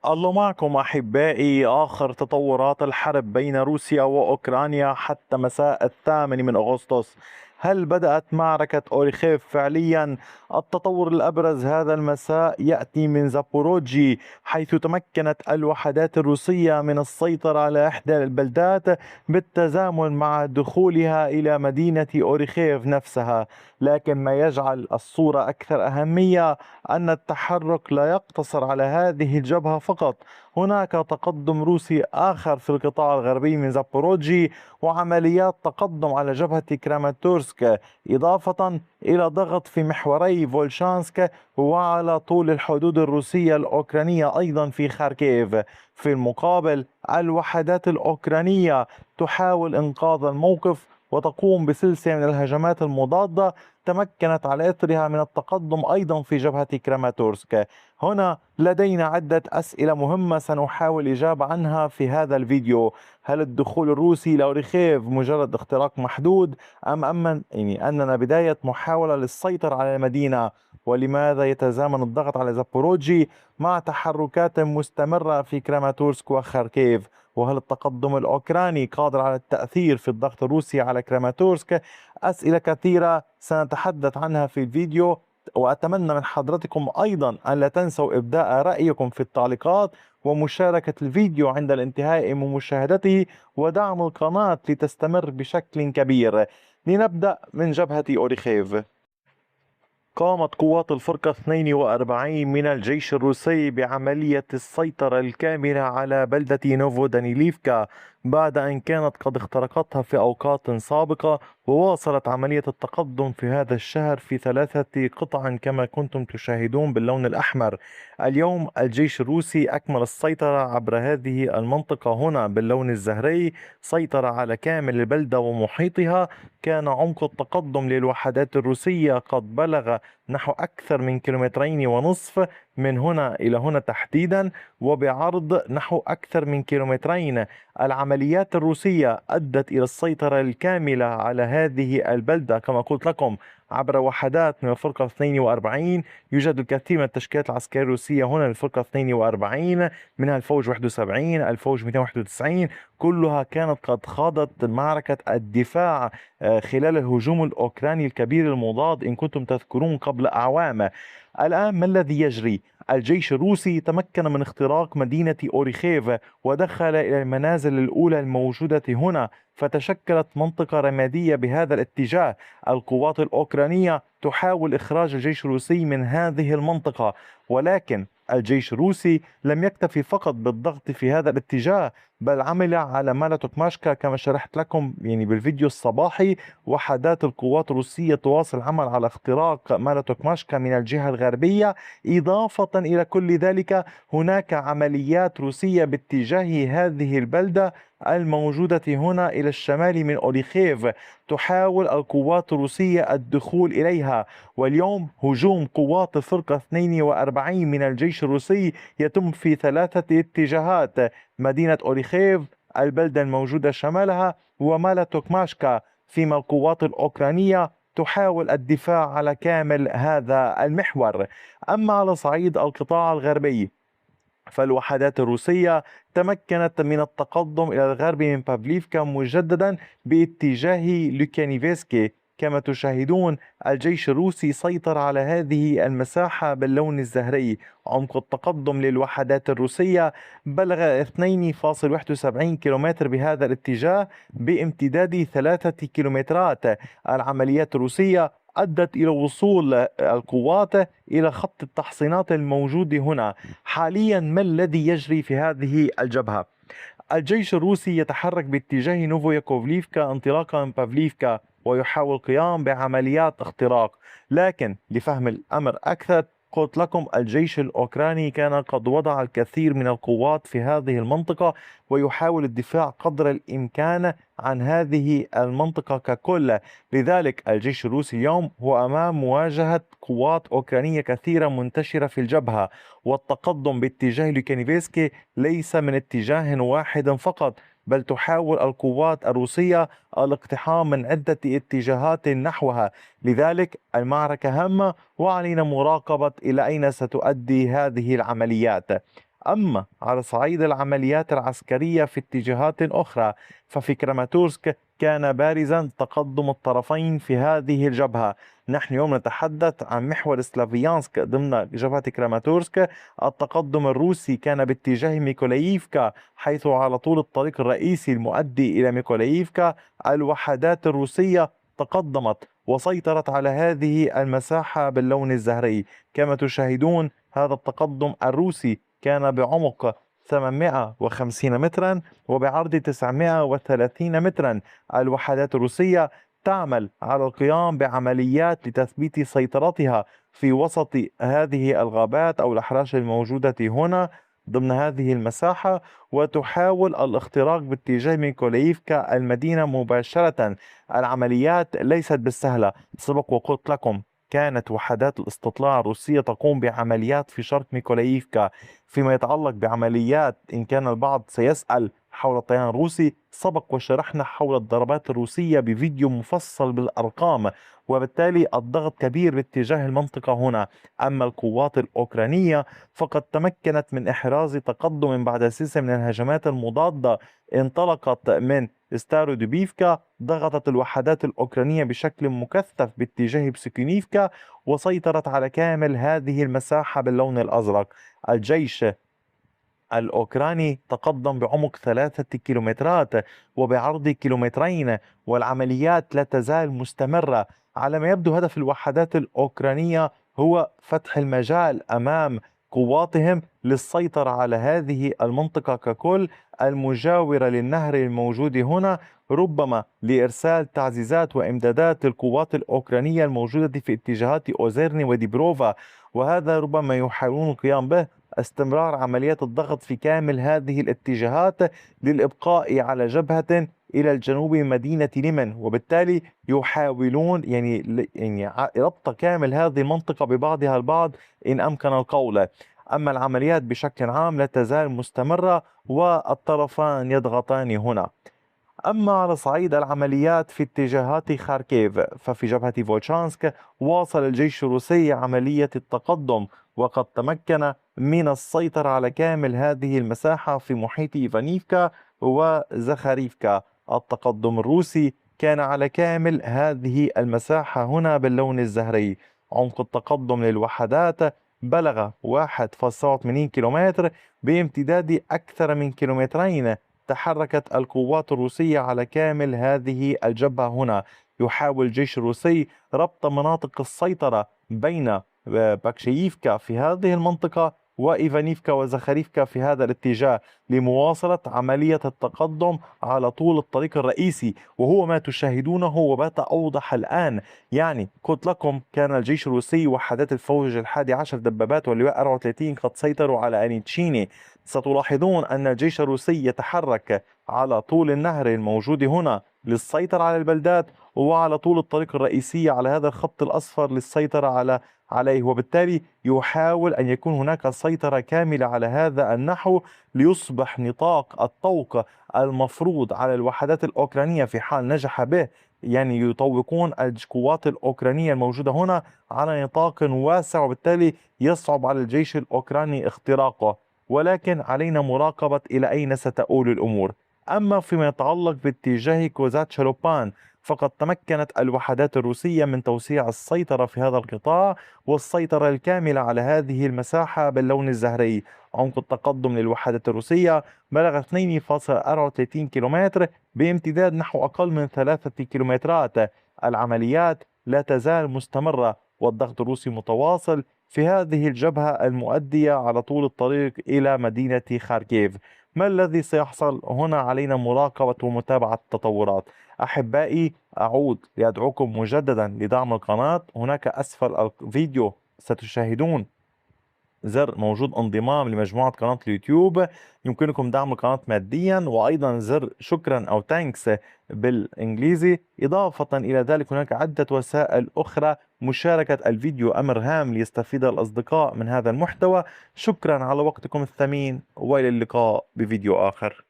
الله معكم أحبائي. آخر تطورات الحرب بين روسيا وأوكرانيا حتى مساء 8 من أغسطس. هل بدأت معركة أوريخيف فعليا؟ التطور الأبرز هذا المساء يأتي من زابوروجي، حيث تمكنت الوحدات الروسية من السيطرة على إحدى البلدات بالتزامن مع دخولها إلى مدينة أوريخيف نفسها. لكن ما يجعل الصورة أكثر أهمية أن التحرك لا يقتصر على هذه الجبهة فقط. هناك تقدم روسي آخر في القطاع الغربي من زابوروجي، وعمليات تقدم على جبهة كراماتورسك، إضافة إلى ضغط في محوري فولشانسك وعلى طول الحدود الروسية الأوكرانية أيضا في خاركيف. في المقابل، الوحدات الأوكرانية تحاول إنقاذ الموقف وتقوم بسلسلة من الهجمات المضادة تمكنت على إثرها من التقدم أيضا في جبهة كراماتورسك. هنا لدينا عدة أسئلة مهمة سنحاول الإجابة عنها في هذا الفيديو. هل الدخول الروسي لأوريخيف مجرد اختراق محدود، أم أننا بداية محاولة للسيطرة على المدينة؟ ولماذا يتزامن الضغط على زابوروجي مع تحركات مستمرة في كراماتورسك وخاركيف؟ وهل التقدم الأوكراني قادر على التأثير في الضغط الروسي على كراماتورسك؟ أسئلة كثيرة سنتحدث عنها في الفيديو، وأتمنى من حضرتكم أيضا أن لا تنسوا إبداء رأيكم في التعليقات ومشاركة الفيديو عند الانتهاء من مشاهدته ودعم القناة لتستمر بشكل كبير. لنبدأ من جبهة أوريخيف. قامت قوات الفرقة 42 من الجيش الروسي بعملية السيطرة الكاملة على بلدة نوفودانيليفكا بعد أن كانت قد اخترقتها في أوقات سابقة، وواصلت عملية التقدم في هذا الشهر في 3 قطع كما كنتم تشاهدون باللون الأحمر. اليوم الجيش الروسي أكمل السيطرة عبر هذه المنطقة هنا باللون الزهري، سيطر على كامل البلدة ومحيطها. كان عمق التقدم للوحدات الروسية قد بلغ نحو أكثر من 2.5 كيلومتر من هنا إلى هنا تحديدا، وبعرض نحو أكثر من 2 كيلومترين. العمليات الروسية أدت إلى السيطرة الكاملة على هذه البلدة كما قلت لكم عبر وحدات من الفرقة 42. يوجد الكثير من التشكيلات العسكرية الروسية هنا للفرقة 42، منها الفوج 71، الفوج 291، كلها كانت قد خاضت معركة الدفاع خلال الهجوم الأوكراني الكبير المضاد إن كنتم تذكرون قبل أعوام. الآن ما الذي يجري؟ الجيش الروسي تمكن من اختراق مدينة أوريخيف ودخل إلى المنازل الأولى الموجودة هنا، فتشكلت منطقة رمادية بهذا الاتجاه. القوات الأوكرانية تحاول إخراج الجيش الروسي من هذه المنطقة، ولكن الجيش الروسي لم يكتفي فقط بالضغط في هذا الاتجاه، بل عمل على مالاتوكماشكا كما شرحت لكم بالفيديو الصباحي. وحدات القوات الروسية تواصل العمل على اختراق مالاتوكماشكا من الجهة الغربية. إضافة إلى كل ذلك، هناك عمليات روسية باتجاه هذه البلدة الموجودة هنا إلى الشمال من أوريخيف، تحاول القوات الروسية الدخول إليها. واليوم هجوم قوات الفرقة 42 من الجيش الروسي يتم في 3 اتجاهات: مدينة أوريخيف، البلدة الموجودة شمالها، ومالا توكماشكا، فيما القوات الأوكرانية تحاول الدفاع على كامل هذا المحور. أما على صعيد القطاع الغربي، فالوحدات الروسية تمكنت من التقدم إلى الغرب من بافليفكا مجددا باتجاه لوكانيفسكي. كما تشاهدون الجيش الروسي سيطر على هذه المساحة باللون الزهري. عمق التقدم للوحدات الروسية بلغ 2.71 كيلومتر بهذا الاتجاه بامتداد 3 كيلومترات. العمليات الروسية أدت إلى وصول القوات إلى خط التحصينات الموجود هنا. حاليا ما الذي يجري في هذه الجبهة؟ الجيش الروسي يتحرك باتجاه نوفوياكوفليفكا انطلاقا من بافليفكا، ويحاول القيام بعمليات اختراق. لكن لفهم الأمر أكثر، قلت لكم الجيش الأوكراني كان قد وضع الكثير من القوات في هذه المنطقة، ويحاول الدفاع قدر الإمكان عن هذه المنطقة ككل. لذلك الجيش الروسي اليوم هو أمام مواجهة قوات أوكرانية كثيرة منتشرة في الجبهة، والتقدم باتجاه لوكانيفسكي ليس من اتجاه واحد فقط، بل تحاول القوات الروسية الاقتحام من عدة اتجاهات نحوها. لذلك المعركة هامة، وعلينا مراقبة إلى أين ستؤدي هذه العمليات. أما على صعيد العمليات العسكرية في اتجاهات أخرى، ففي كراماتورسك كان بارزا تقدم الطرفين في هذه الجبهة. نحن اليوم نتحدث عن محور سلافيانسك ضمن جبهة كراماتورسك. التقدم الروسي كان باتجاه ميكولاييفكا، حيث على طول الطريق الرئيسي المؤدي إلى ميكولاييفكا الوحدات الروسية تقدمت وسيطرت على هذه المساحة باللون الزهري. كما تشاهدون هذا التقدم الروسي كان بعمق 850 مترا وبعرض 930 مترا. الوحدات الروسية تعمل على القيام بعمليات لتثبيت سيطرتها في وسط هذه الغابات أو الأحراش الموجودة هنا ضمن هذه المساحة، وتحاول الاختراق باتجاه ميكولاييفكا المدينة مباشرة. العمليات ليست بالسهلة، سبق وقلت لكم كانت وحدات الاستطلاع الروسية تقوم بعمليات في شرق ميكولاييفكا. فيما يتعلق بعمليات، إن كان البعض سيسأل حول الطيران الروسي، سبق وشرحنا حول الضربات الروسية بفيديو مفصل بالأرقام، وبالتالي الضغط كبير باتجاه المنطقة هنا. أما القوات الأوكرانية فقد تمكنت من إحراز تقدم بعد سلسلة من الهجمات المضادة انطلقت من ستارودوبيفكا. ضغطت الوحدات الأوكرانية بشكل مكثف باتجاه بسكونيفكا وسيطرت على كامل هذه المساحة باللون الأزرق. الجيش الأوكراني تقدم بعمق 3 كيلومترات وبعرض كيلومترين، والعمليات لا تزال مستمرة. على ما يبدو هدف الوحدات الأوكرانية هو فتح المجال أمام قواتهم للسيطرة على هذه المنطقة ككل المجاورة للنهر الموجود هنا، ربما لإرسال تعزيزات وإمدادات للقوات الأوكرانية الموجودة في اتجاهات أوزيرني وديبروفا. وهذا ربما يحاولون القيام به استمرار عمليات الضغط في كامل هذه الاتجاهات للإبقاء على جبهة إلى الجنوب من مدينة ليمن، وبالتالي يحاولون ربط كامل هذه المنطقة ببعضها البعض إن أمكن القول. أما العمليات بشكل عام لا تزال مستمرة والطرفان يضغطان هنا. أما على صعيد العمليات في اتجاهات خاركيف، ففي جبهة فولشانسك واصل الجيش الروسي عملية التقدم وقد تمكن من السيطرة على كامل هذه المساحة في محيط إيفانيفكا وزخاريفكا. التقدم الروسي كان على كامل هذه المساحة هنا باللون الزهري. عمق التقدم للوحدات بلغ 1.80 كيلومتر بامتداد أكثر من كيلومترين. تحركت القوات الروسية على كامل هذه الجبهة هنا. يحاول الجيش الروسي ربط مناطق السيطرة بين باكشييفكا في هذه المنطقة وإيفانيفكا وزخاريفكا في هذا الاتجاه لمواصلة عملية التقدم على طول الطريق الرئيسي، وهو ما تشاهدونه وبات أوضح الآن. يعني قلت لكم كان الجيش الروسي وحدات الفوج 11 دبابات واللواء 34 قد سيطروا على أنيتشيني. ستلاحظون أن الجيش الروسي يتحرك على طول النهر الموجود هنا للسيطرة على البلدات، وعلى طول الطريق الرئيسي على هذا الخط الأصفر للسيطرة عليه، وبالتالي يحاول أن يكون هناك سيطرة كاملة على هذا النحو ليصبح نطاق الطوق المفروض على الوحدات الأوكرانية في حال نجح به. يعني يطوقون القوات الأوكرانية الموجودة هنا على نطاق واسع، وبالتالي يصعب على الجيش الأوكراني اختراقه، ولكن علينا مراقبة إلى أين ستؤول الأمور. أما فيما يتعلق باتجاه كوزات شالوبان فقد تمكنت الوحدات الروسية من توسيع السيطرة في هذا القطاع والسيطرة الكاملة على هذه المساحة باللون الزهري. عمق التقدم للوحدات الروسية بلغ 2.34 كيلومتر بامتداد نحو أقل من 3 كيلومترات. العمليات لا تزال مستمرة والضغط الروسي متواصل في هذه الجبهة المؤدية على طول الطريق إلى مدينة خاركيف. ما الذي سيحصل هنا؟ علينا مراقبة ومتابعة التطورات. أحبائي، أعود لأدعوكم مجددا لدعم القناة. هناك أسفل الفيديو ستشاهدون زر موجود انضمام لمجموعة قناة اليوتيوب، يمكنكم دعم القناة ماديا، وأيضا زر شكرا أو تانكس بالإنجليزي. إضافة إلى ذلك هناك عدة وسائل أخرى. مشاركة الفيديو أمر هام ليستفيد الأصدقاء من هذا المحتوى. شكرا على وقتكم الثمين، وإلى اللقاء بفيديو آخر.